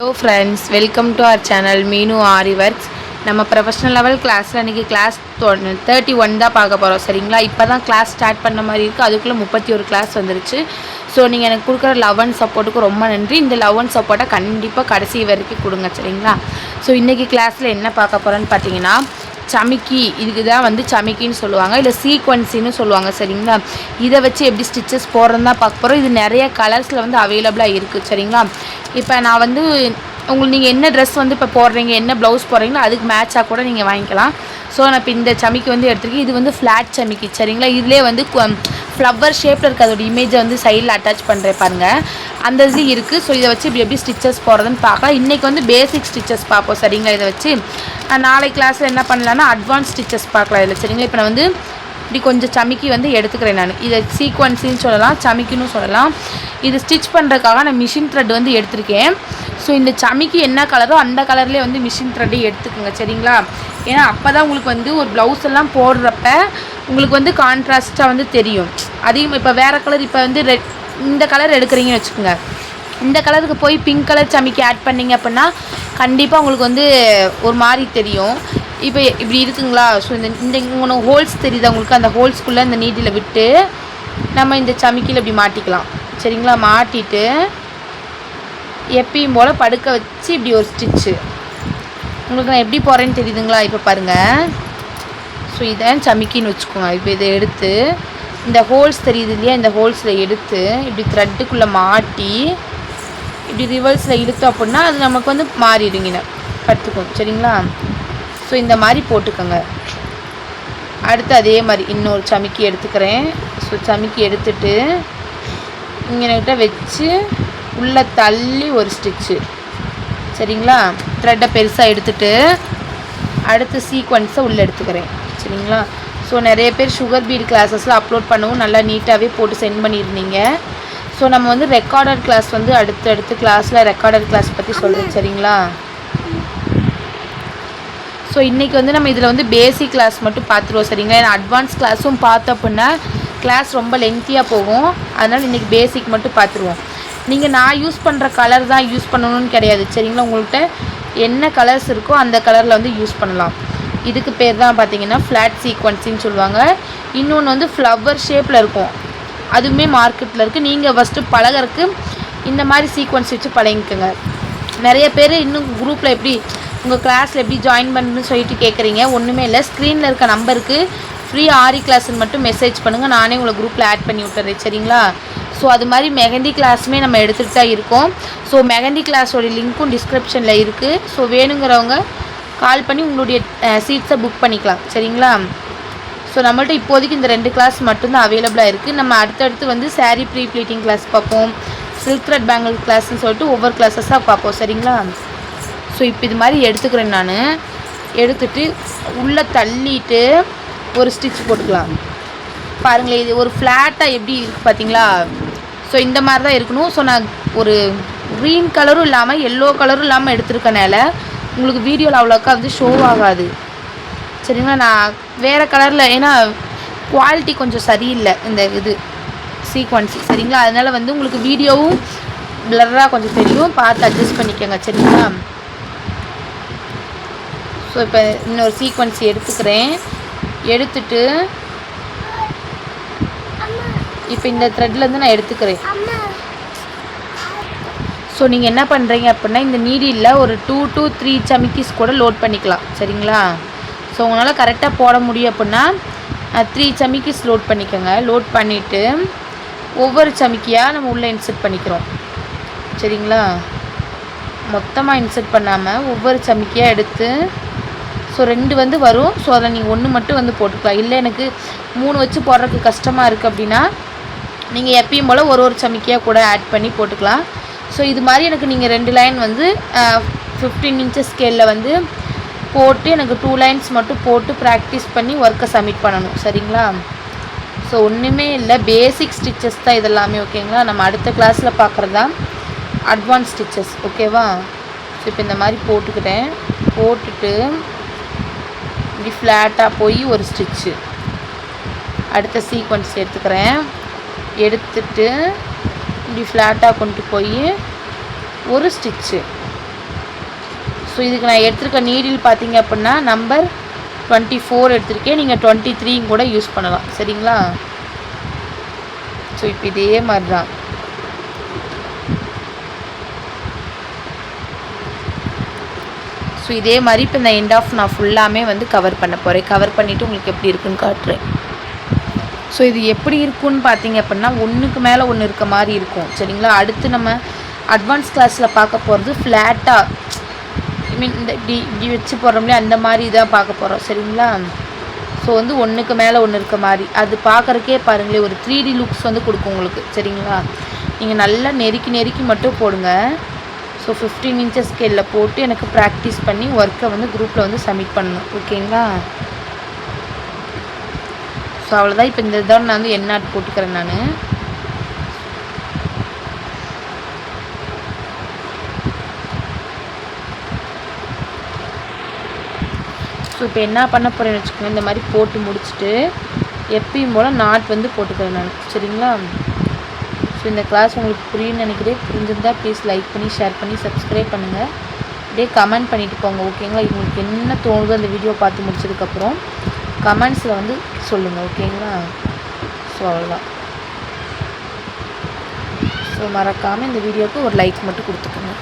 Hello friends, welcome to our channel Meenu Ari Works. நம்ம professional level கிளாஸில் இன்றைக்கி class 31 தான் பார்க்க போகிறோம். சரிங்களா? இப்போ தான் கிளாஸ் ஸ்டார்ட் பண்ண மாதிரி இருக்குது. அதுக்குள்ளே 31 கிளாஸ் வந்துருச்சு. ஸோ நீங்கள் எனக்கு கொடுக்குற லவ் அண்ட் சப்போர்ட்டுக்கு ரொம்ப நன்றி. இந்த லவ் அண்ட் சப்போர்ட்டை கண்டிப்பாக கடைசி வரைக்கும் கொடுங்க. சரிங்களா? ஸோ இன்றைக்கி கிளாஸில் என்ன பார்க்க போகிறோன்னு பார்த்தீங்கன்னா, சமிக்கி, இதுக்கு தான் வந்து சமிக்கின்னு சொல்லுவாங்க, இல்லை சீக்வன்ஸின்னு சொல்லுவாங்க. சரிங்களா? இதை வச்சு எப்படி ஸ்டிச்சஸ் போடுறதுன்னு தான் பார்க்க போகிறோம். இது நிறைய கலர்ஸில் வந்து அவைலபிளாக இருக்குது. சரிங்களா? இப்போ நான் வந்து உங்களுக்கு நீங்கள் என்ன ட்ரெஸ் வந்து இப்போ போடுறீங்க, என்ன ப்ளவுஸ் போடுறீங்களோ அதுக்கு மேட்சாக கூட நீங்கள் வாங்கிக்கலாம். ஸோ நான் இப்போ இந்த சமிக்கி வந்து எடுத்துருக்கேன். இது வந்து ஃப்ளாட் சமிக்கி. சரிங்களா? இதிலே வந்து ஃப்ளவர் ஷேப்பில் இருக்க அதோட இமேஜை வந்து சைடில் அட்டாச் பண்ணுறேன் பாருங்கள், அந்த இது இருக்குது. ஸோ இதை வச்சு இப்படி எப்படி ஸ்டிச்சஸ் போடுறதுன்னு பார்க்கலாம். இன்றைக்கி வந்து பேசிக் ஸ்டிச்சஸ் பார்ப்போம். சரிங்களா? இதை வச்சு நாளை கிளாஸில் என்ன பண்ணலான்னா அட்வான்ஸ் ஸ்டிச்சஸ் பார்க்கலாம் இதில். சரிங்களா? இப்போ நான் வந்து இப்படி கொஞ்சம் சமிக்கி வந்து எடுத்துக்கிறேன். நான் இதை சீக்வன்ஸின்னு சொல்லலாம், சமிக்கின்னு சொல்லலாம். இது ஸ்டிச் பண்ணுறதுக்காக நான் மிஷின் த்ரெட் வந்து எடுத்திருக்கேன். ஸோ இந்த சமிக்கி என்ன கலரோ அந்த கலர்லேயே வந்து மிஷின் த்ரெட்டை எடுத்துக்கோங்க. சரிங்களா? ஏன்னா அப்போ தான் உங்களுக்கு வந்து ஒரு ப்ளவுஸ் எல்லாம் போடுறப்ப உங்களுக்கு வந்து கான்ட்ராஸ்ட்டாக வந்து தெரியும். அதையும் இப்போ வேறு கலர், இப்போ வந்து இந்த கலர் எடுக்கிறீங்கன்னு வச்சுக்கோங்க, இந்த கலருக்கு போய் பிங்க் கலர் சமிக்கி ஆட் பண்ணிங்க அப்படின்னா கண்டிப்பாக உங்களுக்கு வந்து ஒரு மாதிரி தெரியும். இப்போ இப்படி இருக்குங்களா? ஸோ இந்த இங்கே ஹோல்ஸ் தெரியுது உங்களுக்கு, அந்த ஹோல்ஸ்குள்ளே இந்த நீடில் விட்டு நம்ம இந்த சமிக்கியில் இப்படி மாட்டிக்கலாம். சரிங்களா? மாட்டிட்டு எப்பயும் போல் படுக்க வச்சு இப்படி ஒரு ஸ்டிச்சு உங்களுக்கு நான் எப்படி போடுறேன்னு தெரியுதுங்களா? இப்போ பாருங்கள். ஸோ இதை சமிக்கின்னு வச்சுக்கோங்க. இப்போ இதை எடுத்து இந்த ஹோல்ஸ் தெரியுது இல்லையா, இந்த ஹோல்ஸில் எடுத்து இப்படி த்ரெட்டுக்குள்ளே மாட்டி இப்படி ரிவர்ஸில் இழுத்தோம் அப்படின்னா அது நமக்கு வந்து மாறிடுங்க, படுத்துக்கும். சரிங்களா? ஸோ இந்த மாதிரி போட்டுக்கோங்க. அடுத்து அதே மாதிரி இன்னொரு சமிக்கி எடுத்துக்கிறேன். ஸோ சமிக்கி எடுத்துட்டு இங்கேக்கிட்ட வச்சு உள்ளே தள்ளி ஒரு ஸ்டிச்சு. சரிங்களா? த்ரெட்டை பெருசாக எடுத்துகிட்டு அடுத்து சீக்வன்ஸை உள்ளே எடுத்துக்கிறேன். சரிங்களா? ஸோ நிறைய பேர் சுகர் பீட் கிளாஸஸில் அப்லோட் பண்ணவும் நல்லா நீட்டாகவே போட்டு சென்ட் பண்ணியிருந்தீங்க. ஸோ நம்ம வந்து ரெக்கார்டட் கிளாஸ் வந்து அடுத்தடுத்து கிளாஸில் ரெக்கார்டட் கிளாஸ் பற்றி சொல்கிறேன். சரிங்களா? ஸோ இன்றைக்கி வந்து நம்ம இதில் வந்து பேசிக் கிளாஸ் மட்டும் பார்த்துருவோம். சரிங்களா? ஏன்னா அட்வான்ஸ் கிளாஸும் பார்த்தோம் அப்படின்னா கிளாஸ் ரொம்ப லென்த்தியாக போகும். அதனால் இன்றைக்கி பேசிக் மட்டும் பார்த்துருவோம். நீங்கள் நான் யூஸ் பண்ணுற கலர் தான் யூஸ் பண்ணணும்னு கிடையாது. சரிங்களா? உங்கள்கிட்ட என்ன கலர்ஸ் இருக்கோ அந்த கலரில் வந்து யூஸ் பண்ணலாம். இதுக்கு பேர் தான் பார்த்தீங்கன்னா ஃப்ளாட் சீக்வன்ஸின்னு சொல்லுவாங்க. இன்னொன்று வந்து ஃப்ளவர் ஷேப்பில் இருக்கும், அதுவுமே மார்க்கெட்டில் இருக்குது. நீங்கள் ஃபஸ்ட்டு பழகிறதுக்கு இந்த மாதிரி சீக்வன்ஸ் வச்சு பழகிக்கோங்க. நிறைய பேர் இன்னும் குரூப்பில் எப்படி உங்கள் கிளாஸில் எப்படி ஜாயின் பண்ணணும்னு சொல்லிட்டு கேட்குறீங்க. ஒன்றுமே இல்லை, ஸ்க்ரீனில் இருக்க நம்பருக்கு ஃப்ரீ ஆரி கிளாஸ்ன்னு மட்டும் மெசேஜ் பண்ணுங்கள், நானே உங்களை குரூப்பில் ஆட் பண்ணி விட்டுறேன். சரிங்களா? ஸோ அது மாதிரி மெஹந்தி கிளாஸுமே நம்ம எடுத்துகிட்டு தான் இருக்கோம். ஸோ மெஹந்தி கிளாஸோடைய லிங்க்கும் டிஸ்கிரிப்ஷனில் இருக்குது. ஸோ வேணுங்கிறவங்க கால் பண்ணி உங்களுடைய சீட்ஸை புக் பண்ணிக்கலாம். சரிங்களா? ஸோ நம்மள்ட்ட இப்போதைக்கு இந்த 2 கிளாஸ் மட்டும்தான் அவைலபிளாக இருக்குது. நம்ம அடுத்தடுத்து வந்து சாரீ ப்ரீ ப்ளீட்டிங் கிளாஸ் பார்ப்போம், சில்க் த்ரெட் பேங்கிள் கிளாஸ்ன்னு சொல்லிட்டு ஒவ்வொரு கிளாஸஸாக பார்ப்போம். சரிங்களா? ஸோ இப்போ இது மாதிரி எடுத்துக்கிறேன். நான் எடுத்துகிட்டு உள்ளே தள்ளிட்டு ஒரு ஸ்டிச் போட்டுக்கலாம். பாருங்களேன், இது ஒரு ஃப்ளாட்டாக எப்படி இருக்குது பார்த்தீங்களா? ஸோ இந்த மாதிரி தான் இருக்கணும். ஸோ நான் ஒரு க்ரீன் கலரும் இல்லாமல் எல்லோ கலரும் இல்லாமல் எடுத்துருக்கனால உங்களுக்கு வீடியோவில் அவ்வளோக்கா வந்து ஷோ ஆகாது. சரிங்களா? நான் வேறு கலரில், ஏன்னா குவாலிட்டி கொஞ்சம் சரியில்லை இந்த இது சீக்வன்ஸு. சரிங்களா? அதனால் வந்து உங்களுக்கு வீடியோவும் பிளர்ராக கொஞ்சம் தெரியும், பார்த்து அட்ஜஸ்ட் பண்ணிக்கோங்க. சரிங்களா? ஸோ இப்போ இன்னொரு சீக்வன்ஸ் எடுத்துக்கிறேன். எடுத்துட்டு இப்போ இந்த த்ரெட்லேருந்து நான் எடுத்துக்கிறேன். ஸோ நீங்கள் என்ன பண்ணுறீங்க அப்படின்னா இந்த நீடியில் ஒரு 2 to 3 சமிக்கிஸ் கூட லோட் பண்ணிக்கலாம். சரிங்களா? ஸோ உங்களால் கரெக்டாக போட முடியும் அப்படின்னா 3 சமிக்கிஸ் லோட் பண்ணிக்கோங்க. லோட் பண்ணிவிட்டு ஒவ்வொரு சமிக்கியாக நம்ம உள்ளே இன்சர்ட் பண்ணிக்கிறோம். சரிங்களா? மொத்தமாக இன்சர்ட் பண்ணாமல் ஒவ்வொரு சமிக்கியாக எடுத்து, ஸோ 2 வந்து வரும். ஸோ அதில் நீங்கள் 1 மட்டும் வந்து போட்டுக்கலாம். இல்லை எனக்கு 3 வச்சு போடுறதுக்கு கஷ்டமாக இருக்குது அப்படின்னா நீங்கள் எப்பயும் போல் ஒரு சமிக்கியாக கூட ஆட் பண்ணி போட்டுக்கலாம். ஸோ இது மாதிரி எனக்கு நீங்கள் 2 லைன் வந்து 15 இன்ச்சஸ் ஸ்கேலில் வந்து போட்டு எனக்கு 2 லைன்ஸ் மட்டும் போட்டு ப்ராக்டிஸ் பண்ணி ஒர்க்கை சப்மிட் பண்ணணும். சரிங்களா? ஸோ ஒன்றுமே இல்லை, பேசிக் ஸ்டிச்சஸ் தான் இதெல்லாமே. ஓகேங்களா? நம்ம அடுத்த கிளாஸில் பார்க்குறது தான் அட்வான்ஸ் ஸ்டிச்சஸ். ஓகேவா? ஸோ இப்போ இந்த மாதிரி போட்டுக்கிட்டேன். போட்டுட்டு இப்படி ஃப்ளாட்டாக போய் ஒரு ஸ்டிச்சு, அடுத்த சீக்வன்ஸ் எடுத்துக்கிறேன். எடுத்துட்டு இப்படி ஃப்ளாட்டாக கொண்டு போய் ஒரு ஸ்டிச்சு, ஸோ இதுக்கு நான் எடுத்துருக்க நீடில் பார்த்தீங்க அப்படின்னா நம்பர் 24 எடுத்திருக்கேன். நீங்கள் 23 கூட யூஸ் பண்ணலாம். சரிங்களா? ஸோ இப்போ இதே மாதிரி தான். ஸோ இதே மாதிரி இப்போ இந்த எண்ட் ஆஃப் நான் ஃபுல்லாமே வந்து கவர் பண்ண போகிறேன். கவர் பண்ணிவிட்டு உங்களுக்கு எப்படி இருக்குன்னு காட்டுறேன். ஸோ இது எப்படி இருக்குன்னு பார்த்தீங்க அப்படின்னா ஒன்றுக்கு மேலே ஒன்று இருக்க மாதிரி இருக்கும். சரிங்களா? அடுத்து நம்ம அட்வான்ஸ் கிளாஸில் பார்க்க போகிறது ஃப்ளாட்டாக, ஐ மீன் இந்த இப்படி வச்சு போடுறோம்லையே அந்த மாதிரி தான் பார்க்க போகிறோம். சரிங்களா? ஸோ வந்து ஒன்றுக்கு மேலே ஒன்று இருக்க மாதிரி அது பார்க்குறக்கே பாருங்களேன் ஒரு 3D லுக்ஸ் வந்து கொடுக்கும் உங்களுக்கு. சரிங்களா? நீங்கள் நல்லா நெருக்கி மட்டும் போடுங்க. ஸோ 15 இன்ச்சஸ் ஸ்கேலில் போட்டு எனக்கு ப்ராக்டிஸ் பண்ணி ஒர்க்கை வந்து குரூப்பில் வந்து சப்மிட் பண்ணணும். ஓகேங்களா? ஸோ அவ்வளோதான். இப்போ இந்த இதான் நான் வந்து எண்ணாட் போட்டுக்கிறேன் நான். ஸோ இப்போ என்ன பண்ண போகிறேன்னு வச்சுக்கோங்க, இந்த மாதிரி போட்டு முடிச்சுட்டு எப்பயும் போல் நாட் வந்து போட்டுக்கிறேன் நான். சரிங்களா? ஸோ இந்த கிளாஸ் உங்களுக்கு புரியுன்னு நினைக்கிறேன். புரிஞ்சிருந்தால் ப்ளீஸ் லைக் பண்ணி ஷேர் பண்ணி சப்ஸ்கிரைப் பண்ணுங்கள். அப்படியே கமெண்ட் பண்ணிவிட்டு போங்க. ஓகேங்களா? உங்களுக்கு என்ன தோணுதோ அந்த வீடியோ பார்த்து முடிச்சதுக்கப்புறம் கமெண்ட்ஸில் வந்து சொல்லுங்கள். ஓகேங்களா? ஸோ அவ்வளோதான். ஸோ மறக்காமல் இந்த வீடியோவுக்கு ஒரு லைக் மட்டும் கொடுத்துக்கோங்க.